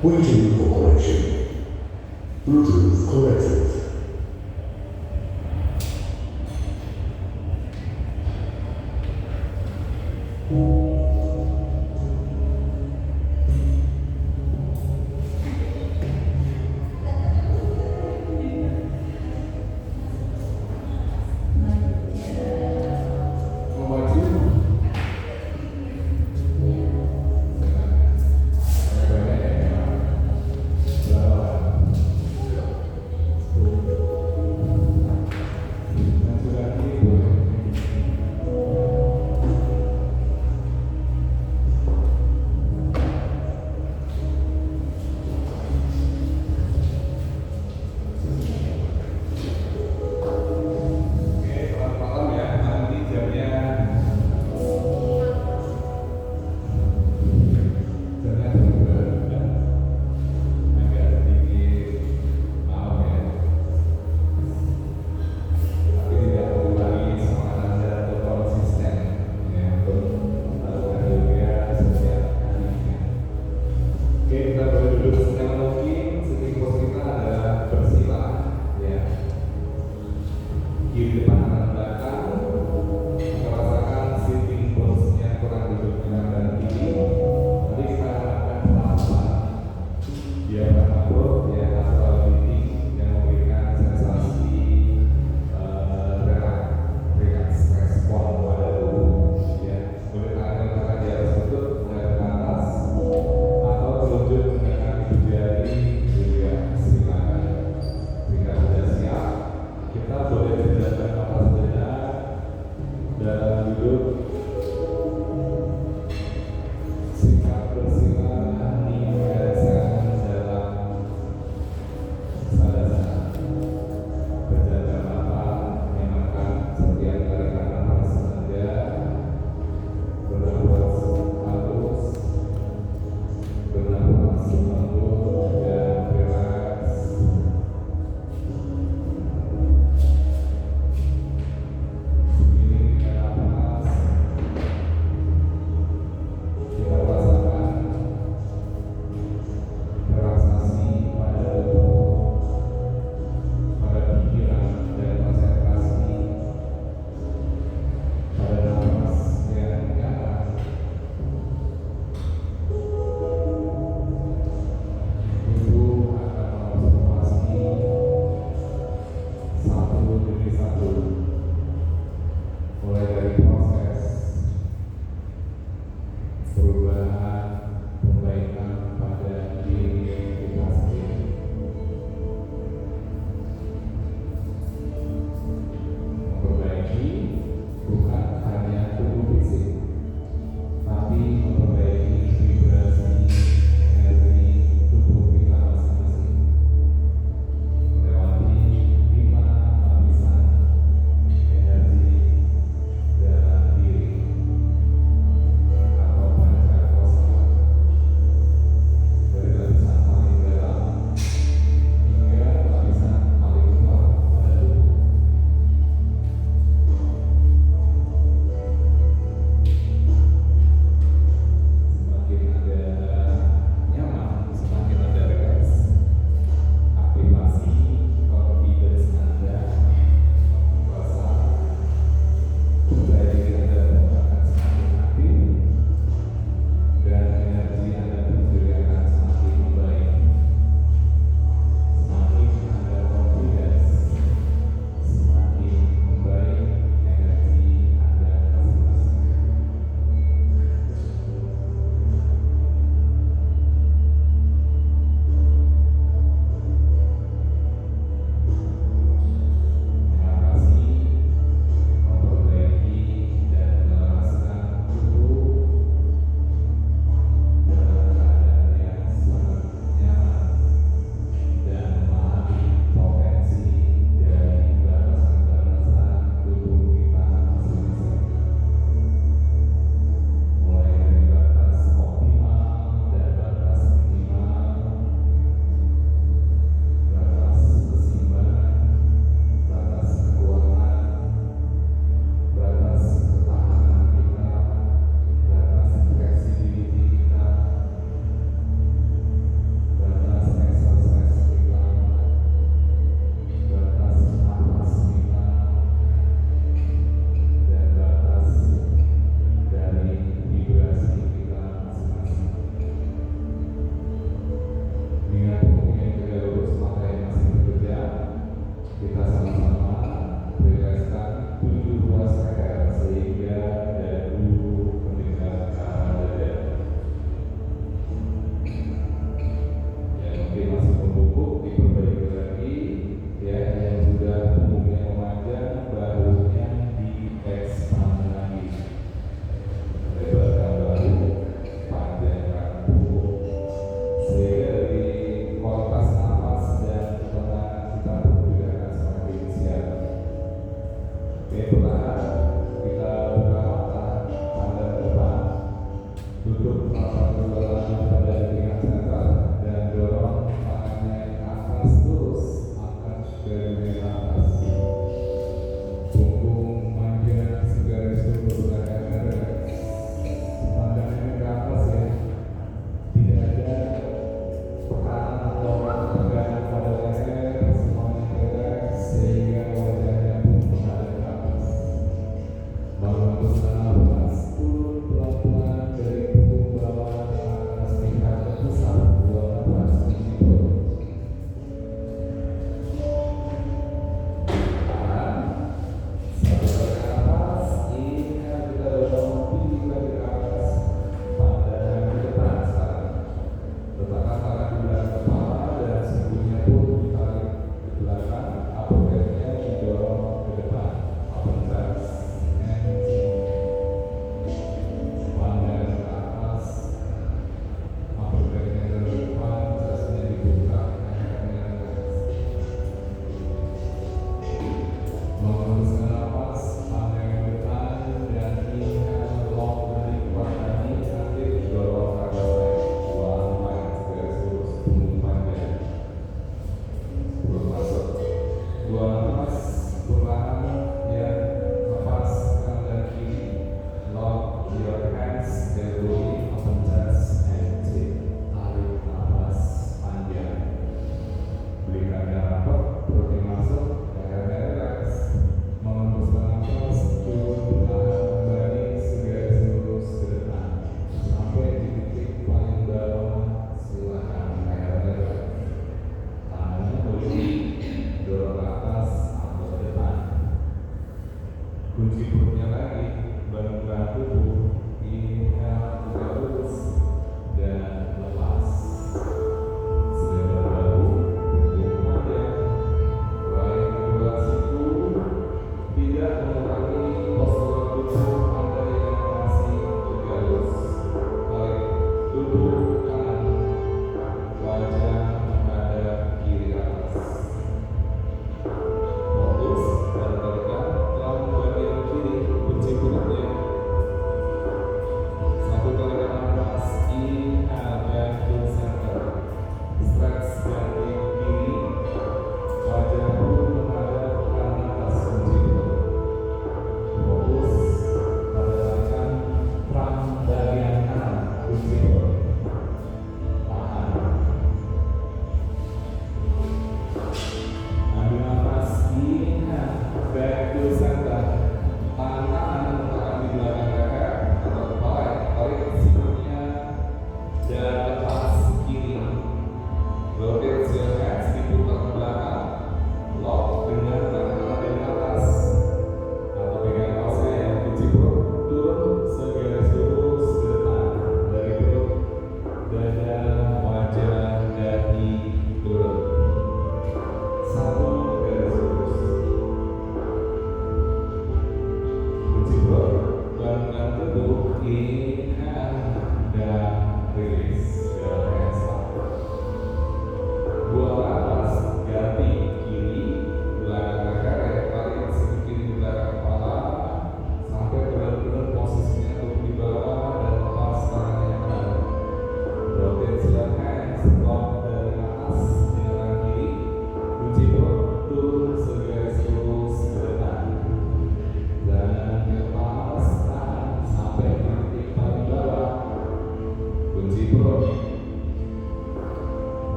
Waiting for connection. Bluetooth connected.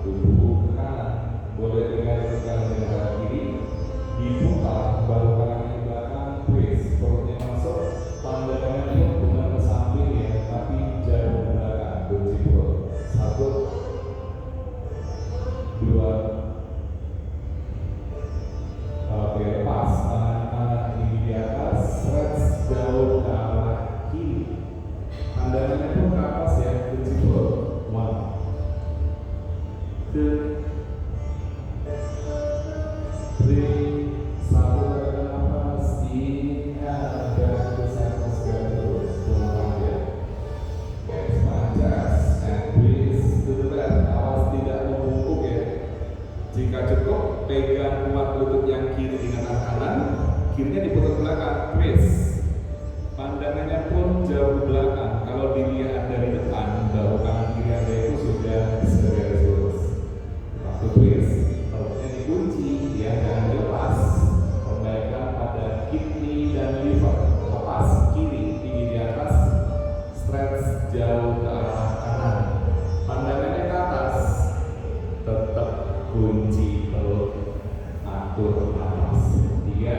tubuh ke kanan, boleh dengan tekan dengan kiri, diputar bahu kanan ke belakang, twist, perutnya masuk, pandangannya bukan ke samping ya, tapi jauh ke belakang, kunci perut. 1, 2, oke, lepas tangan kanan tinggi di atas, stretch jauh ke arah kiri, pandangannya pun ke atas ya, kunci perut. 1, 2, 3, satu tarik nafas, inhale, dan besar terus, buang panjang. Expand chest and breathe to the left. Awas tidak membungkuk ya. Jika cukup, pegang kuat lutut yang kiri dengan tangan kanan, kirinya diputar belakang, twist. Pandangannya pun jauh belakang. Kalau dilihat dari depan, bahu kanan kiri Anda itu sudah segaris lurus. Waktu twist, perutnya dikunci, ya jangan dilepas. Perbaikan pada kidney dan liver. Lepas kiri, tinggi di atas, stretch jauh ke arah kanan. Pandangannya ke atas, tetap kunci perut, atur nafas. 3,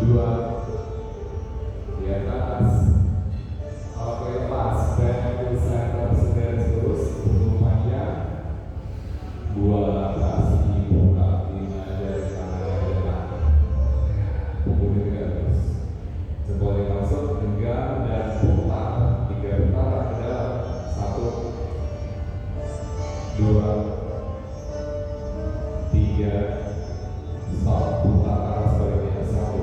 2, di atas. Oke, lepas, back to center, segaris lurus, buang panjang. 2 nafas, dibuka, 5 jari tangan ke depan. Punggung terus. Jempolnya masuk, genggam dan putar. 3 putaran ke dalam. 1, 2, 3, stop, putar arah sebaliknya. 1,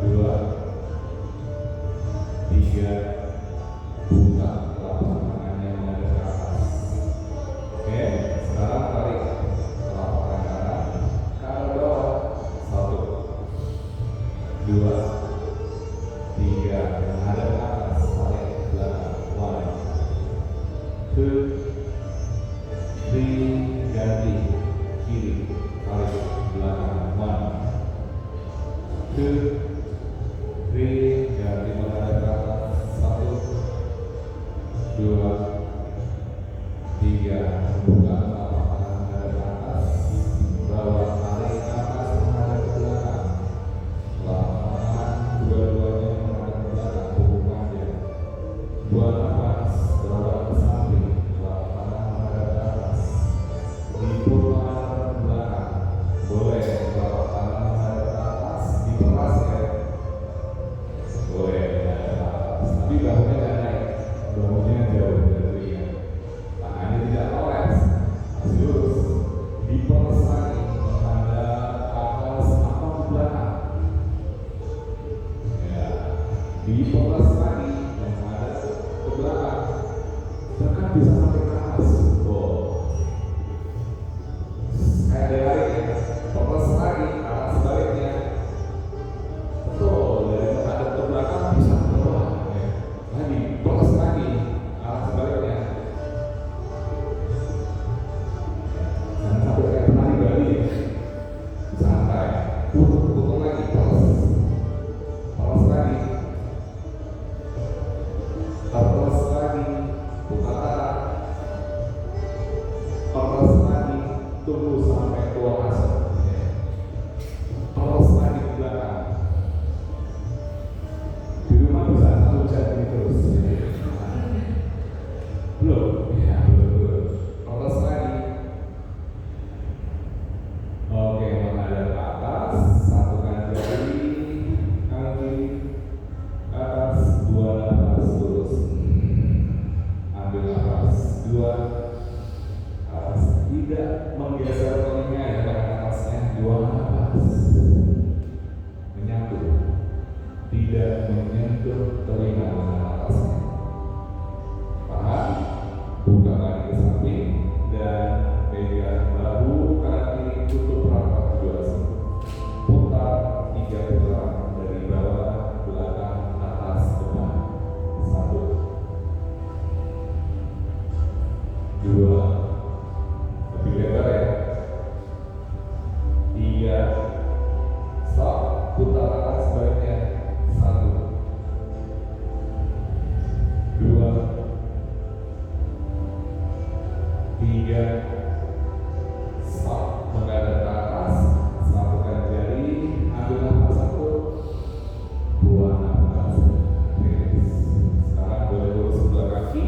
2, 3, buka, telapak tangannya menghadap ke atas. Oke, sekarang tarik telapak tangan kanan ke arah bawah. 1, 2, 3, menghadap ke atas, tarik ke belakang. 1, 2, 3, ganti kiri, tarik ke belakang. 1, 2, 3, ganti menghadap ke atas. 1, 2, 3, buka telapak tangan menghadap ke atas, bawa tarik ke atas menghadap ke belakang. Telapak tangan dua-duanya menghadap ke belakang, punggung panjang. 2 nafas, bawa ke samping, telapak tangan menghadap ke atas, diputar ke belakang. Boleh telapak tangan menghadap ke atas, diperas ya. Boleh menghadap ke atas, tapi bahunya nggak naik, bahunya jauh dari telinga. Tangannya tidak kolaps, masih lurus. Diperas lagi, menghadap ke atas atau ke belakang. Ya, diperas lagi, menghadap ke belakang. Bahkan bisa sampai ke atas. Oh, kayak dari ya. Peras lagi, arah sebaliknya. Betul, dari menghadap ke belakang bisa ke bawah. Ya. Lagi, peras lagi, arah sebaliknya. Jangan sampai kayak penari Bali ya. Santai, putar lagi, peras lagi, peras lagi, buka tangan, peras lagi, tunggu sampai keluar asap. Peras lagi ke belakang. Di rumah bisa 1 jam ini terus. Belum? Ya, belum. Peras lagi. Oke, menghadap ke atas, satukan jari, kaki ke atas, 2 nafas lurus. Ambil nafas, 2, atas, tidak menggeser telinga ya pada atasnya. 2 nafas, menyatu, tidak menyentuh telinga dengan atasnya. Tahan, buka kaki ke samping dan pegang bahu kanan kiri, tutup rapat 2 senti. Putar 3 putaran dari bawah, belakang, atas, depan. 1, 2, lebih lebar ya. 3, stop, putar arah sebaliknya. 1, 2, Stop, mendadak ke atas, satukan jari, ambil nafas 1, buang nafas, release. Sekarang boleh lurus sebelah kaki,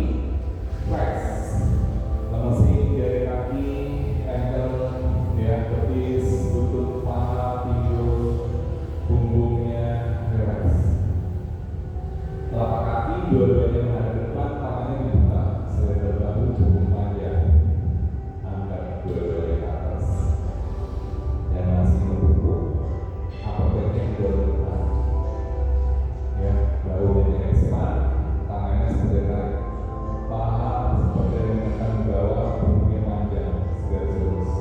flex, lemesin jari kaki, ankle, ya, betis, lutut, paha, pinggul, punggungnya, relax. Telapak kaki dua-duanya menghadap ke depan, tangannya dibuka, selebar bahu cukup panjang. Angkat dua-duanya ke atas. Yang masih membungkuk, upper back-nya didorong ke depan. Ya, bahunya expand, tangannya seperti tarik, paha seperti menekan ke bawah, punggungnya panjang, garis lurus.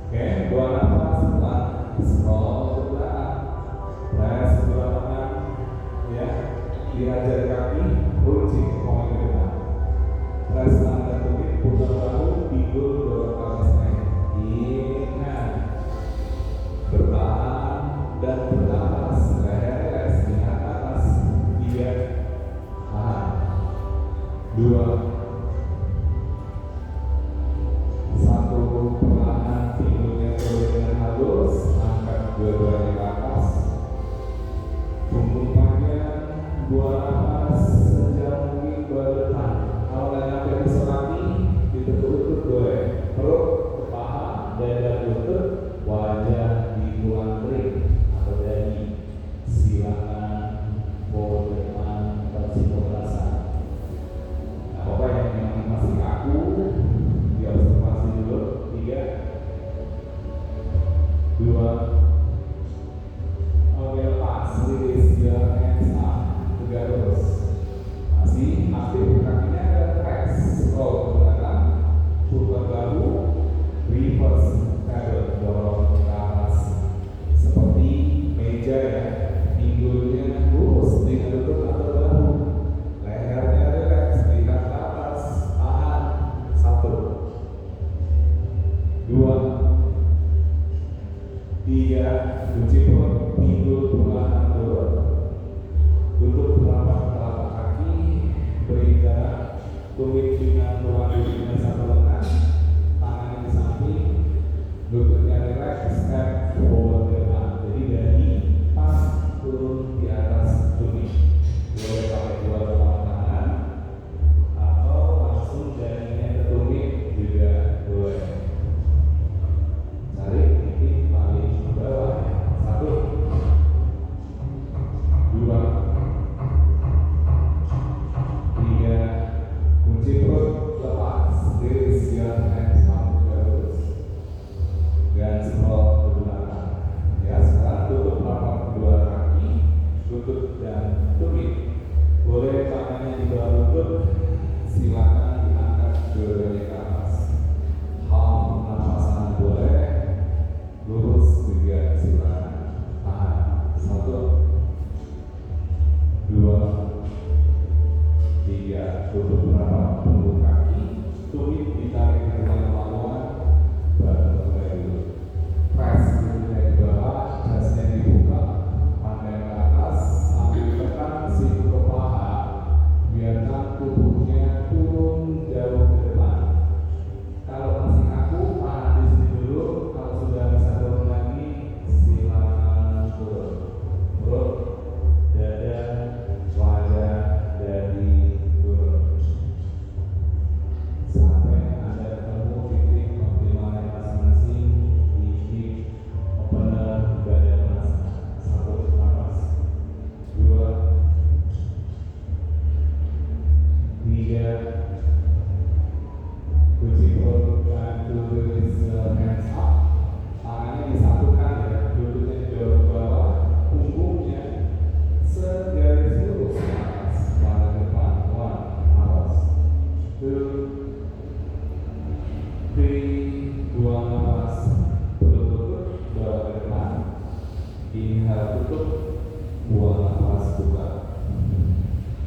Oke, buang nafas pelan, scroll ke belakang, press sebelah tangan, ya, lihat jari kaki, runcing, komen ke depan. Press tangan dan tumit, putar bahu, pinggul, dorong ke atas naik. Ingat, bertahan dan bernapas, relax, lihat atas. 3, tahan. 2, 1, perlahan pinggulnya turun dengan halus, angkat dua-duanya ke atas. Punggung panjang, buang nafas sejauh mungkin ke depan. Kalau nggak nyampe besok kaki, ditekuk lutut boleh. Perut, paha, dada, lutut, wajah dibuang kering atau dahi. Silakan forward ke depan, tersimpul rasa. Nah, Bapak yang masih kaku, diobservasi dulu. 3, 2, oke, lepas, release your hands up, tegak terus. Masih aktif kakinya ada flex, roll ke belakang, putar bahu, reverse, pedal, dorong ke atas. Seperti meja ya, pinggulnya lurus dengan lutut atau bahu. Lehernya relax, lihat ke atas, tahan. 1, 2, 3, kunci perut, pinggul perlahan turun. Lutut telapak kaki, berikat, tumit dengan ruang duduknya satu lengan, tangannya di samping, lututnya relax, step forward ke depan. Jadi dahi pas turun di atas tumit. Boleh pakai dua telapak tangan atau langsung dahinya ke tumit juga boleh. Cari titik paling bawah. 1, 2, 3, kunci perut lepas, release your hands up, terus dan scroll ke belakang. Ya, sekarang tutup telapak kedua kaki, lutut dan tumit. Boleh tangannya di bawah lutut, silakan diangkat dua-duanya ke atas. Half napasan boleh, lurus juga silakan. Tahan. 1, 2, 3, tutup rapat punggung kaki, tumit ditarik ke depan kemaluan, baru mulai dulu. Press dari bawah, jasnya dibuka, pandang ke atas, sambil tekan siku ke paha, biarkan tubuhnya turun jauh ke depan. Kalau masih kaku, tahan di sini dulu. Kalau sudah bisa turun lagi, silakan turun. Perut, dada, wajah, dahi, turun. Sampai Anda ketemu titik optimalnya masing-masing di hip opener badan Mas. 1, nafas. 2, 3, kunci perut dan release your hands up. Tangannya disatukan ya, lututnya didorong ke bawah, punggungnya segaris lurus ke atas, pada depan. 1, nafas. 2, 3, buang nafas, tutup, bawa ke depan. Inhale, tutup, buang nafas, buka.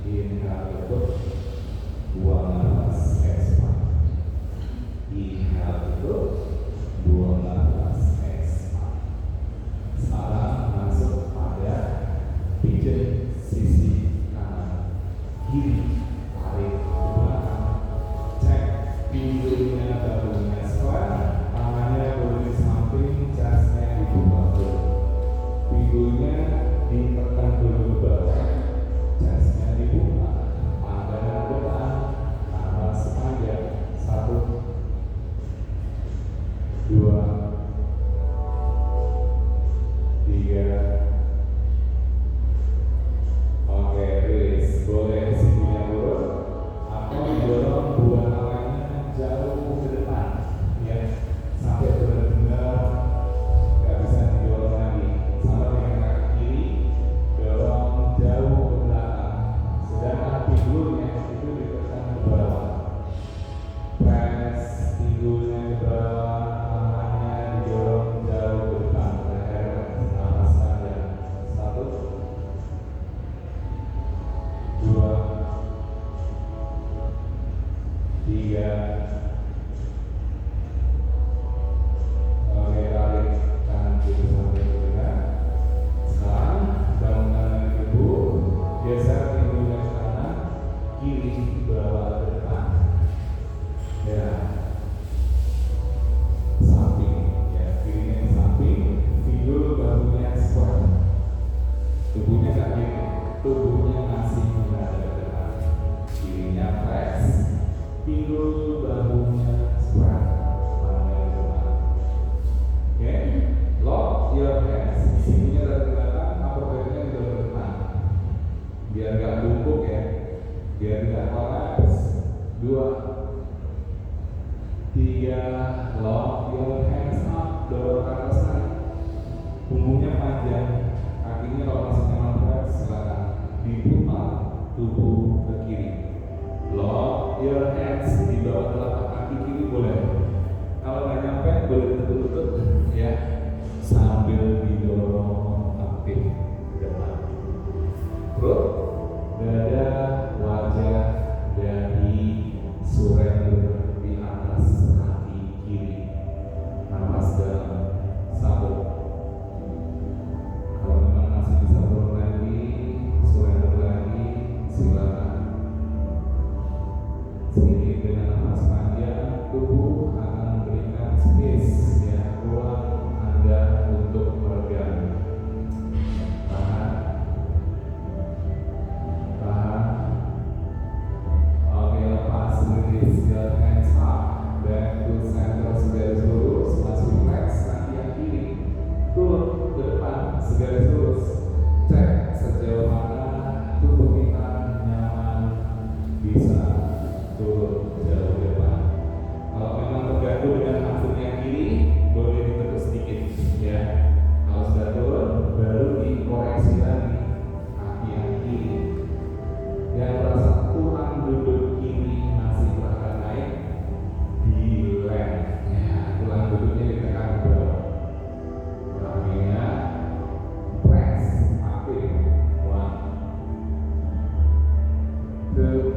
Inhale, tutup, buang nafas, expand. Inhale, tutup, buang nafas, expand. Sekarang masuk pada pigeon sisi kanan kiri, tarik ke belakang, cek pinggulnya ditekan dulu ke bawah, chestnya dibuka, pandangan depan, napas panjang, 1, 2, 3. Oke, release. Boleh sikunya turun atau didorong dua tangannya jauh ke depan, ya, sampai benar-benar nggak bisa didorong lagi. Sama dengan kaki kiri, dorong jauh ke belakang. Sedangkan pinggulnya itu ditekan ke bawah. Press pinggulnya ke bawah, tangannya didorong jauh ke depan. Leher, napas panjang. 1, 2, 3. Oke, tarik tangan kiri sampai ke tengah. Sekarang bangunkan tubuh, geser pinggulnya ke kanan, kiri bawa ke depan. Ya, samping, ya, kirinya ke samping, pinggul bahunya squat. Tubuhnya nggak gini, tubuhnya masih menghadap ke depan. Kirinya press, pinggul bahunya squat, tangannya ke depan. Oke, lock your hands. Sininya dari belakang, upper backnya juga ke depan. Biar nggak bungkuk ya, biar nggak collapse. 2, 3, lock your hands up, dorong ke atas lagi. Punggungnya panjang, kakinya kalau masih nyaman press, silakan diputar tubuh ke kiri. Lock your hands, di bawah telapak kaki kiri boleh. Kalau nggak nyampe boleh tutup lutut, ya, sambil didorong aktif ke depan. Perut, dada, wajah, dahi, surrender di atas kaki kiri. Napas dalam. 1. Kalau memang masih bisa turun lagi, surrender lagi, silakan. Seiring dengan napas panjang, tubuh akan memberikan space, ya, ruang Anda untuk meregang. Tahan, tahan. Oke, lepas, release your hands up, back to center, segaris lurus, masih flex kaki yang kiri, turun ke depan, segaris lurus. Cek sejauh mana tubuh kita nyaman bisa turun jauh ke depan. Kalau memang terganggu dengan maksudnya kiri, boleh ditekuk sedikit, ya. Kalau sudah turun, baru dikoreksi lagi kaki yang kiri. Yang merasa tulang duduk kiri masih terasa naik, dilem, ya, tulang duduknya ditekan ke bawah. Kakinya press aktif. 1, 2,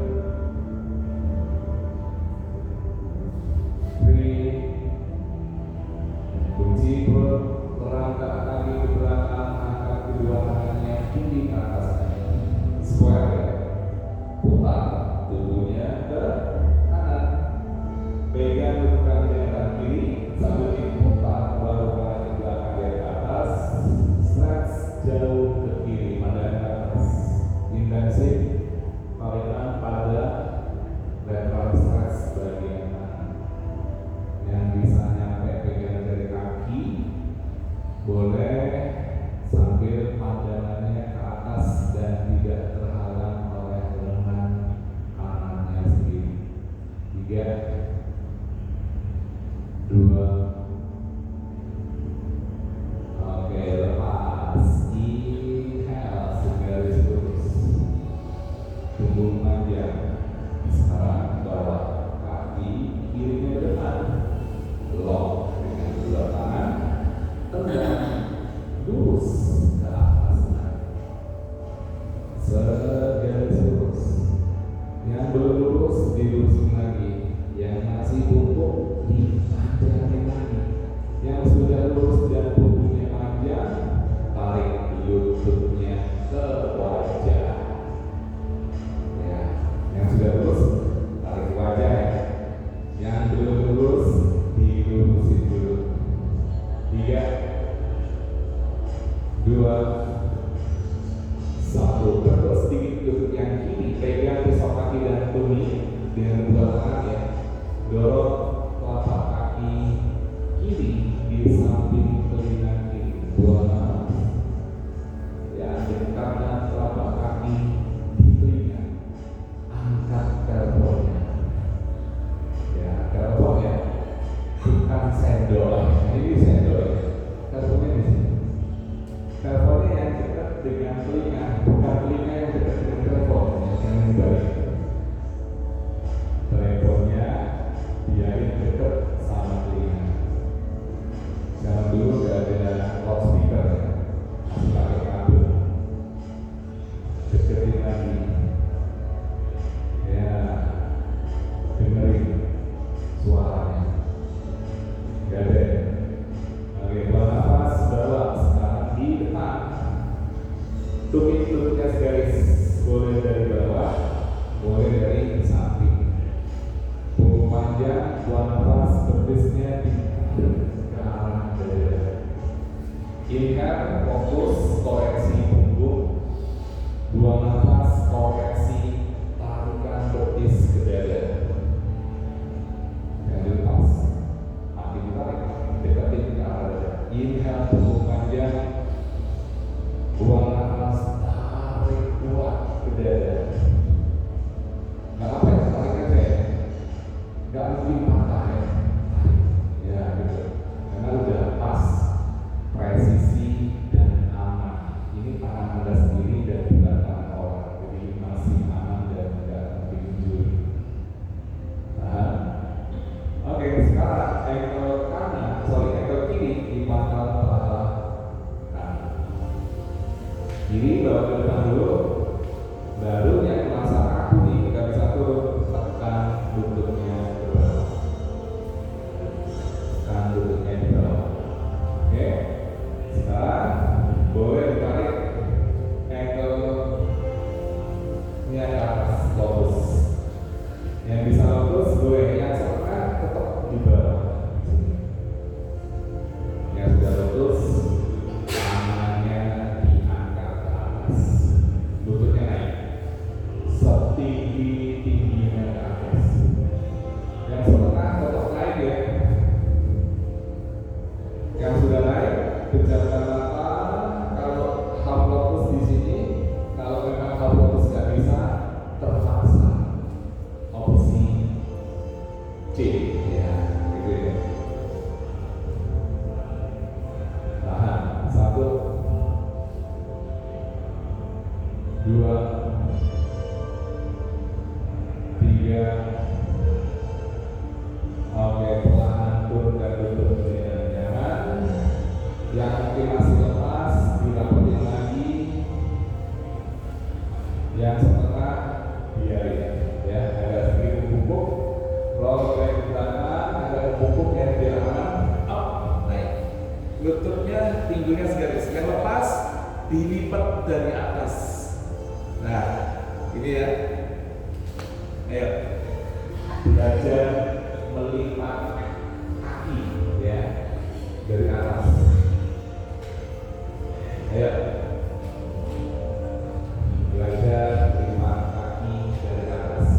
3. Kunci perut, terangkat kaki ke belakang, angkat kedua tangannya kiri ke atas. Square, putar tubuhnya ke kanan. Pegang lutut dengan kiri sambil diputar, baru tangan ke belakang dari atas. Stretch jauh ke kiri, pandangan ke atas. Intensif, tarikan pada lateral stretch bagian kanan. Yang bisa nyampe pegang dari kaki, boleh sambil pandangannya ke atas dan tidak terhalang oleh lengan kanannya sendiri. 3, 2. Oke, lepas. Inhale, segaris lurus, punggung panjang. Sekarang bawa kaki kirinya ke depan, lock dengan kedua tangan, tendang lurus ke atas. Segaris lurus. Yang belum lurus dilurusin lagi, yang masih bungkuk dipanjangin lagi. Yang sudah lurus dan punggungnya panjang, tarik lututnya ke wajah. Ya, yang sudah lurus tarik ke wajah, ya. Yang belum lurus dilurusin dulu. 3, 2, 1. twistnya ditarik ke arah dada. Inhale, fokus, koreksi punggung. Buang nafas, koreksi tarikan betis ke dada. Yang dilepas, makin ditarik, deketin ke arah dada. Inhale, punggung panjang. Buang nafas, tarik kuat ke dada. Gak apa ya, tarik aja ya. Gak mungkin patah ya. Ya gitu. Karena udah pas, presisi dan aman. Ini tangan Anda sendiri dan bukan tangan orang. Jadi masih aman dan gak mungkin injury. Oke, sekarang ankle kiri di pangkal paha kanan. Kiri bawa ke depan dulu. Baru yang merasa kaku nih, nggak bisa turun, tekan lututnya ke bawah. Tekan lututnya di bawah. Oke. Sekarang boleh ditarik ankle-nya ke atas, lotus. Yang bisa lotus boleh, yang setengah tetap di bawah. Yang sudah lotus, tangannya diangkat ke atas, lututnya naik setinggi-tingginya ke atas. Yang setengah tetap naik ya. Yang sudah naik, pejamkan mata. Kalau half lotus di sini, kalau memang half lotus nggak bisa, terpaksa opsi C ya, gitu ya. Tahan, 1, 2, 3. Oke, perlahan turunkan lutut dengan nyaman. Yang mungkin masih lepas, dirapetin lagi. Yang setengah biarin ya, agak sedikit membungkuk. Roll ke belakang, agak membungkuk ya, biar aman. Up, naik. Lututnya, pinggulnya segaris. Yang lepas, dilipat dari atas. Nah, ini ya. Ayo, belajar melipat kaki ya dari atas. Ayo, belajar melipat kaki dari atas.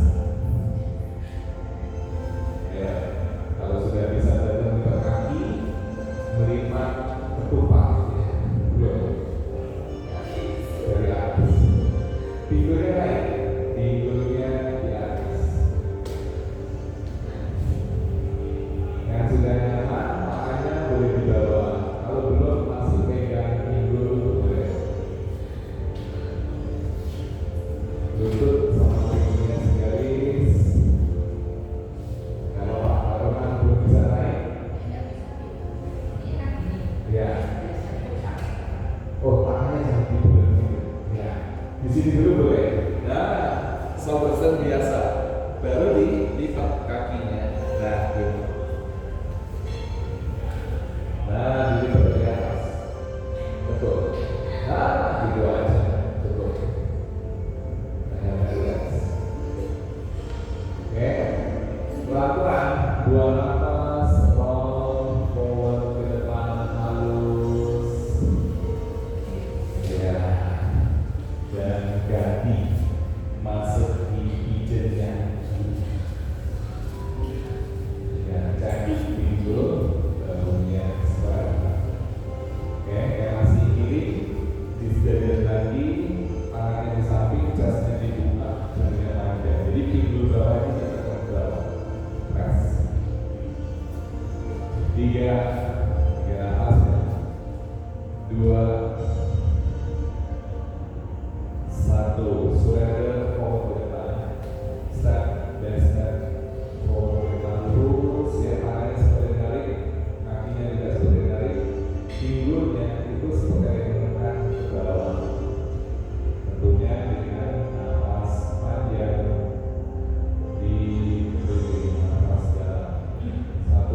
Ayo, kalau sudah bisa belajar melipat kaki, melipat ketupat ya. Dari atas. Pinggulnya naik, pinggulnya di atas. Yang sudah nyaman, tangannya boleh di bawah. Kalau belum, masih pegang pinggul boleh. Lutut sama pinggulnya segaris. Kalau Pak Arman belum bisa naik, ya. Oh, tangannya jangan dibuat gitu. Ya. Di sini dulu boleh. Nah, slow motion biasa. Baru dilipat kakinya. Nah, gitu. Nah, dilipat dari atas. Betul. Nah, gitu aja. Betul. Nah, relax. Oke. Pelan-pelan. Buang nafas. Roll forward ke depan halus. Ya. Dan ganti masuk di pijennya. Ya, cek pinggul, bahunya sebelah. Oke, yang masih kiri disediakan lagi, tangannya di samping, chestnya dibuka, jarinya panjang. Jadi pinggul bawah ini ditekan ke bawah. Press. 3, nafas ya. 2, 1, surrender, forward ke depan. Step dan step forward ke depan lurus ya, tangannya seperti narik, kakinya tidak seperti narik, pinggulnya itu seperti menekan ke bawah. Tentunya dengan nafas panjang di nafas dalam. 1,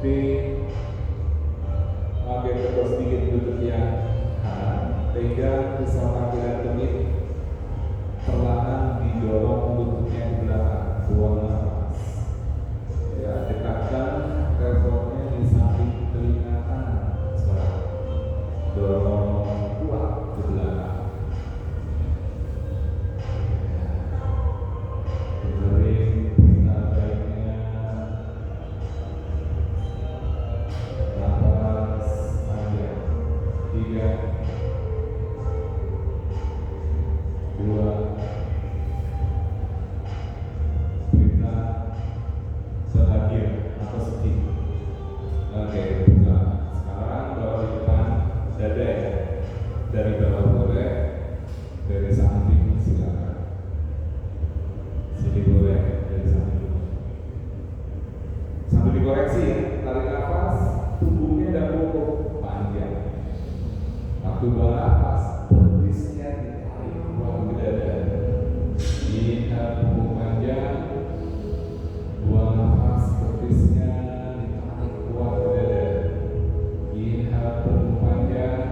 B. Oke, terus sedikit lutut yang kanan. Pegang pisau kaki dan tumit. Perlahan didorong lututnya ke belakang. Buang nafas. Ya, dekatkan teleponnya di samping telinga kanan. Sekarang dorong kuat ke belakang. Dengerin berita baiknya. Nafas panjang. 3, 2, berita bahagia atau sedih. Oke, buka. Sekarang bawa di depan dada ya. Dari bawah boleh, dari samping silakan. Sini boleh, dari samping. Sambil dikoreksi ya, tarik nafas, tubuhnya dan punggung panjang. Waktu buang nafas, betisnya ditarik keluar ke dada. Inhale, punggung panjang. Buang nafas, betisnya ditarik keluar ke dada. Inhale, punggung panjang.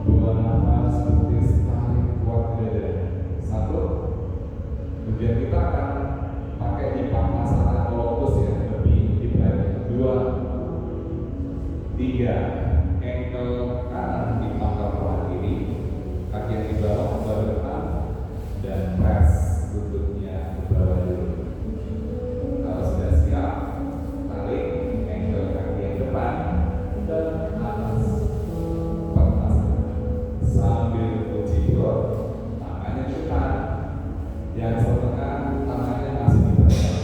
Buang nafas, betis tarik keluar ke dada. 1. Kemudian kita akan pakai dipangkas atau lotus ya, lebih diperhatikan. 2, 3, ankle kanan dipangkal perlahan kiri, kaki yang di bawah ke depan, dan press lututnya ke bawah dulu. Kalau sudah siap, tarik ankle kaki yang depan ke atas, pertasan sambil kunci perut, tangannya depan, yang setengah tangannya masih di belakang.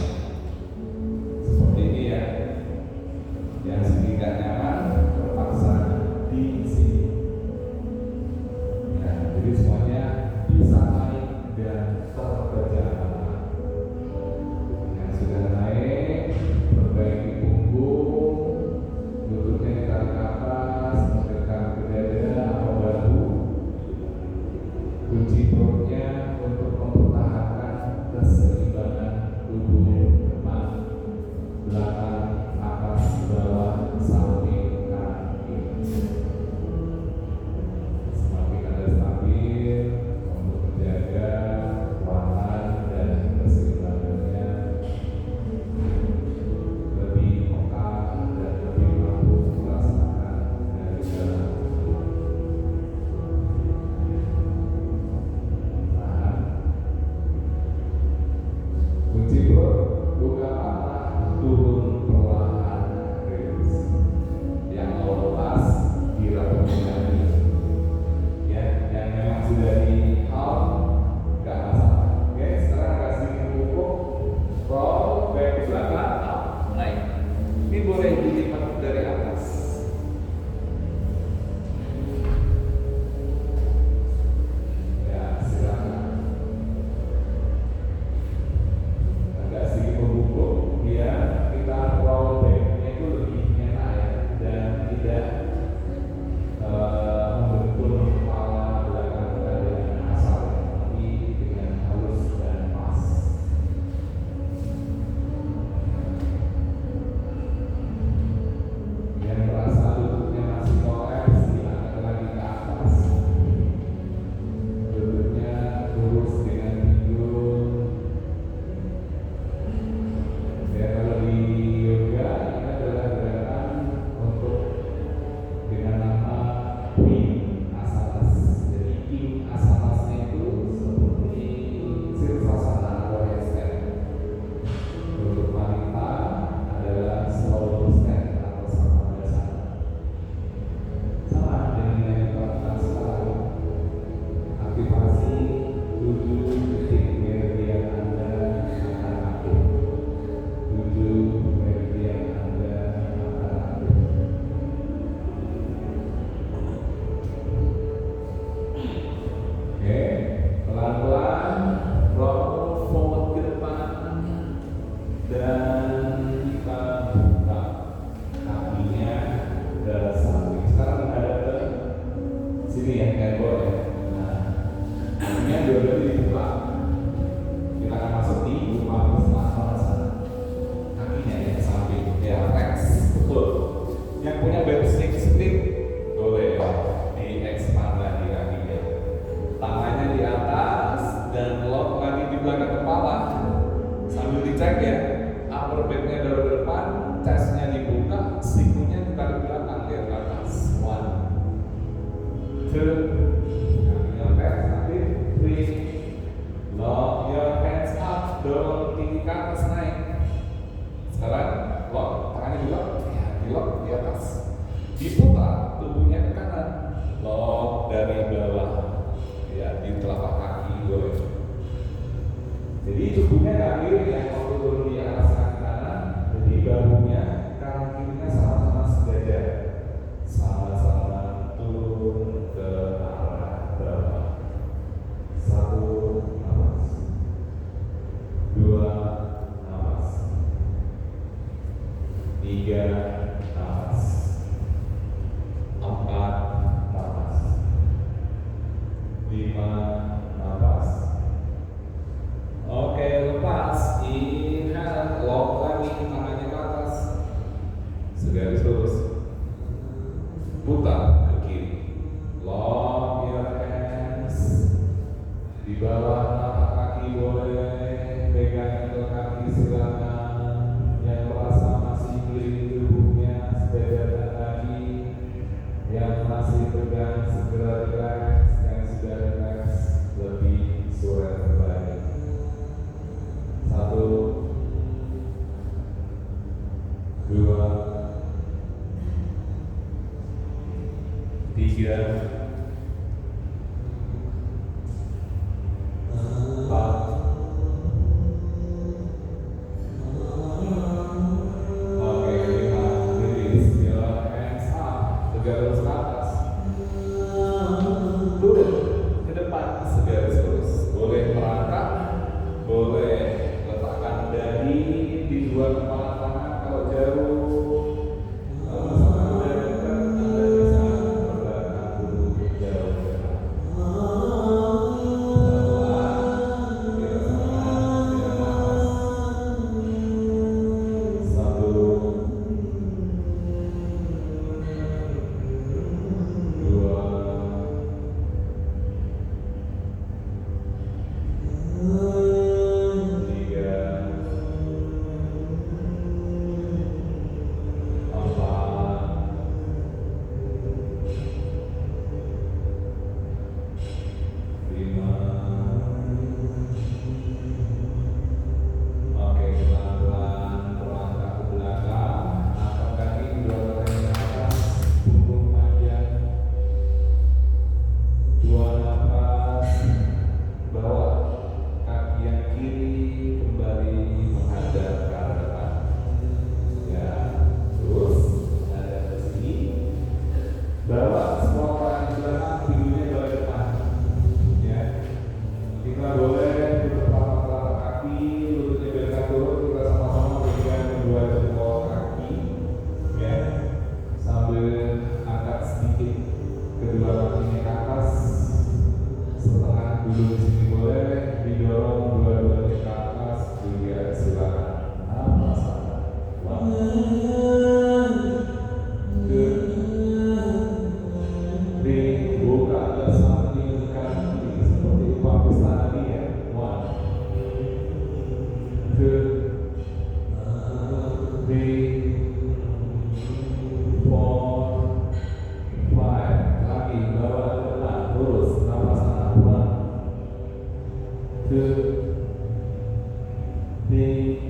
Seperti ini ya. Yang sini nggak nyaman, terpaksa di sini. Nah, jadi semuanya bisa naik dan terjalan. Yang sudah naik, perbaiki punggung, lututnya ditarik ke atas, mendekatkan ke dada atau bahu. Kunci perutnya untuk mempertahankan keseimbangan tubuh depan, belakang, atas, bawah, samping, kanan, kiri. Semakin Anda stabil untuk menjaga kekuatan dan keseimbangannya lebih peka dan lebih mampu merasakan dari dalam tubuh. Tahan. Kunci perut, buka mata, turun perlahan, rilis. Yang mau lepas, dirapikan lagi. Ya, yang memang sudah di out, nggak masalah. Oke, sekarang agak sedikit punggung, roll back ke belakang, up, naik. Ini boleh dilipat dari atas. Ya, silakan. Agak sedikit membungkuk, ya kita roll back-nya itu lebih enak ya, dan tidak membentur kepala belakang kita dengan kasar, tapi dengan halus dan pas. lock di atas. Diputar tubuhnya ke kanan, lock dari bawah, ya di telapak kaki boleh. Jadi tubuhnya nggak mirip ya waktu turun di atas kaki kanan, jadi bahunya kanan kirinya sama-sama sejajar, sama-sama turun ke arah bawah. 1 nafas, 2 nafas, 3 nafas, 4 nafas, 5 nafas. Oke, lepas. Inhale, lock lagi tangannya ke atas, segaris lurus. Putar ke kiri, lock your hands. Di bawah telapak kaki boleh, pegang ke kaki silakan. Yang merasa masih kiri tubuhnya sejajar dengan kaki, yang masih pegang segera relax, yang sudah relax lebih surrender lagi. 1, 2, 3, 4. Oke, 5. Release your hands up, segaris ke atas. Turun ke depan, segaris lurus. Boleh merangkak, boleh letakkan dahi di dua kepala tangan. Kalau jauh, kalau misalkan udah dekat, Anda bisa meletakkan tubuh jauh ke depan. Pelan-pelan, kita samakan dengan nafas. 1, 2, 3, 4, 5. Oke, pelan-pelan melangkah ke belakang, angkat kaki kedua tangannya ke atas, punggung panjang. 2 nafas, bawa kaki yang kiri kembali menghadap ke arah depan. Ya, terus hadap ke sini. Bawa semua tangan di belakang, pinggulnya bawa ke depan. Ya, kita boleh tutup telapak kaki, lututnya biarkan turun, kita sama-sama pegang kedua jempol kaki, ya, sambil angkat sedikit kedua kakinya ke atas, setengah dulu di sini boleh, didorong dua-duanya ke atas, juga silakan. Nafas, 1, 2, 3, buka ke samping kaki seperti pelapis tadi ya. 1, 2, 3, 4, 5. Lagi bawa ke depan, lurus, nafas tangan. 1, 2, 3,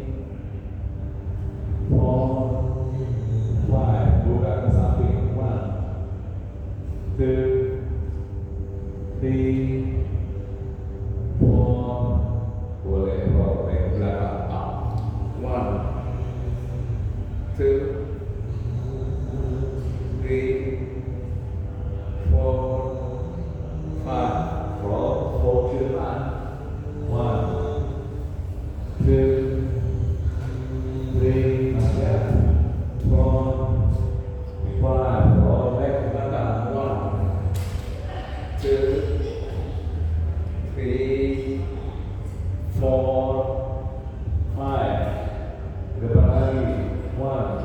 4, 5. Buka ke samping. 1, 2, 3, 4. Boleh bawa ke belakang. 1, 2, 3, 4, 5. Roll ke depan. 1, 2, 3, 4, 5. Roll back ke belakang. 1, 2, 3, 4, 5. Ke depan lagi. 1,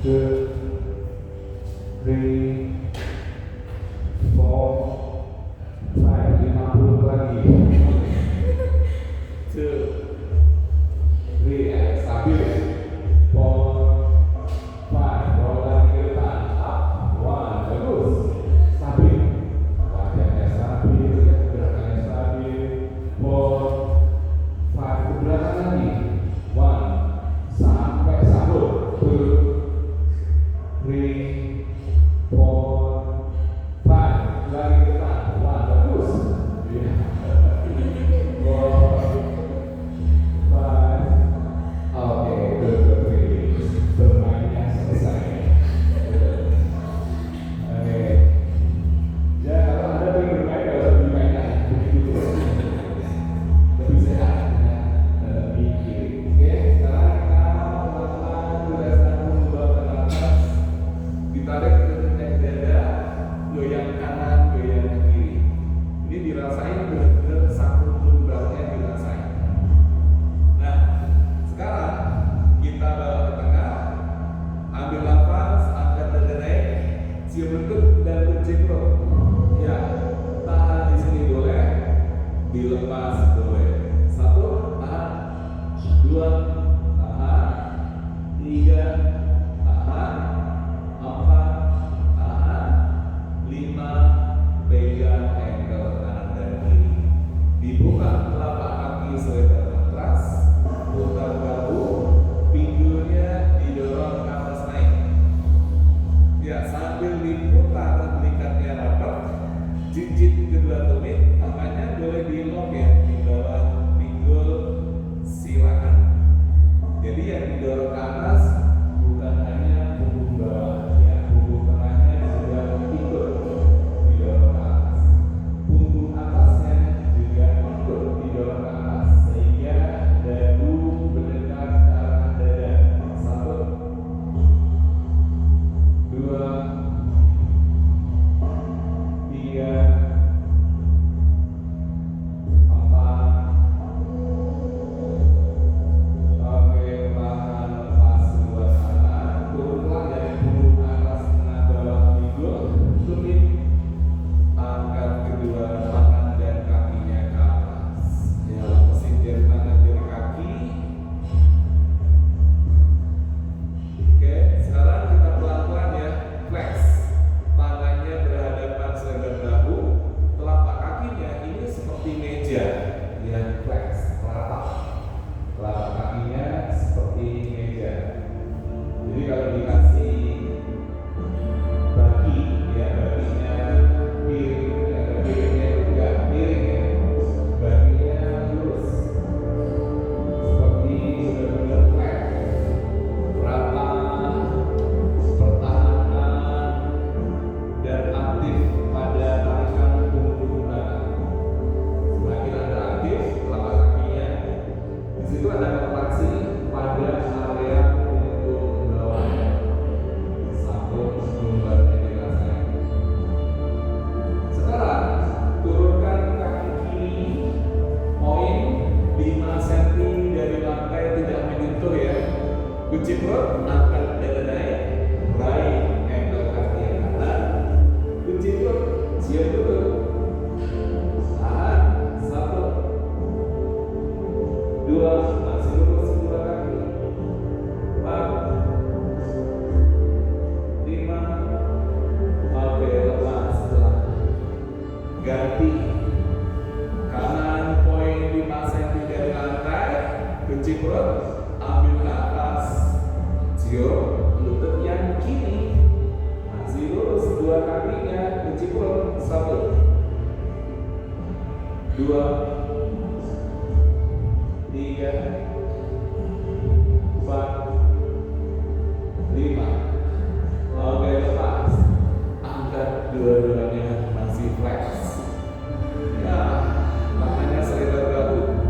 2, 3, 4, 5. 50 lagi. 2, 3, stabil. 4, 5. Roll lagi ke depan. Up. 1, bagus. Stabil. Wajahnya stabil, gerakannya stabil. 4, 5. Ke belakang lagi. 1, sampai sambung. 2, Jadi kalau dikasih bagi, ya baginya piringnya itu enggak miring ya, baginya lurus seperti benar-benar flat, rata, pertahanan dan aktif pada tarikan punggung belakang. Semakin Anda aktif telapak kakinya, di situ ada kontraksi pada area punggung bawahnya. Satu gambarnya dirasakan. Sekarang turunkan kaki kiri poin 5 cm dari lantai, tidak menyentuh ya. Kunci perut, angkat dada naik, raih ankle kaki yang kanan. Kunci perut, siap dulu. Tahan, 1, 2, masih lurus kedua kaki. 4, 5, oke, lepas setelah ganti kanan poin 5 cm dari lantai, kunci perut, ambil ke atas, cium lutut yang kiri, masih lurus dua kakinya, kunci perut, 1, 2, 3, 4, 5. Oke, lepas. Angkat dua-duanya, masih flex. Ya, tangannya sering bergabung.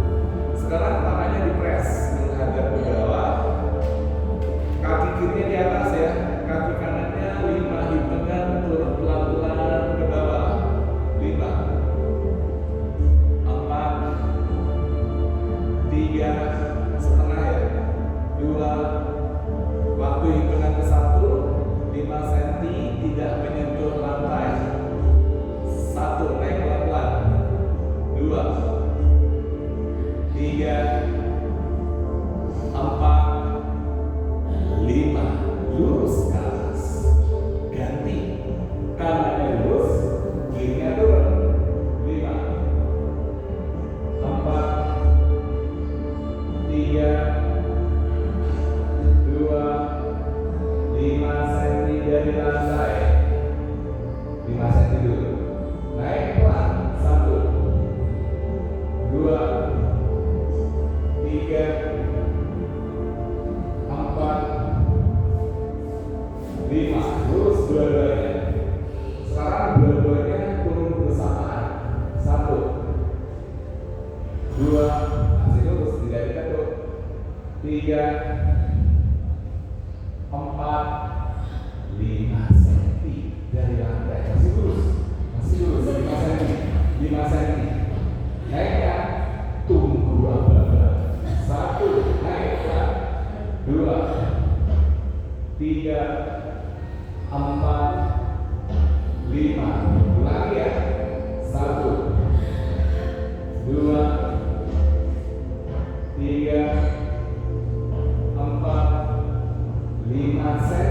Sekarang tangannya dipres menghadap ke bawah. Kaki kirinya di atas ya. Kaki kanannya 5 hitungan turun pelan-pelan ke bawah. 5, 4, 3, setengah ya. 2, waktu hitungan ke 1, 5 cm tidak menyentuh lantai. 1, naik pelan-pelan. 2, 3, 4, 5, lurus ke atas. Ganti, kanannya lurus, kirinya turun. 5, 4, 3, 2, 5 cm dari lantai. 5 cm dulu. Naik pelan. 1, 2, 3, 4, 5. Lurus dua-duanya. Sekarang dua-duanya turun bersamaan. 1, 2, masih lurus, tidak diketuk. 3, 4, 5 cm dari lantai. Masih lurus, 5 cm. 5 cm. Naik ya, tunggu aba-aba. 1, naik ya. 2, 3, 4, 5. Ulangi ya. 1, 2, 3, 4, 5 cm.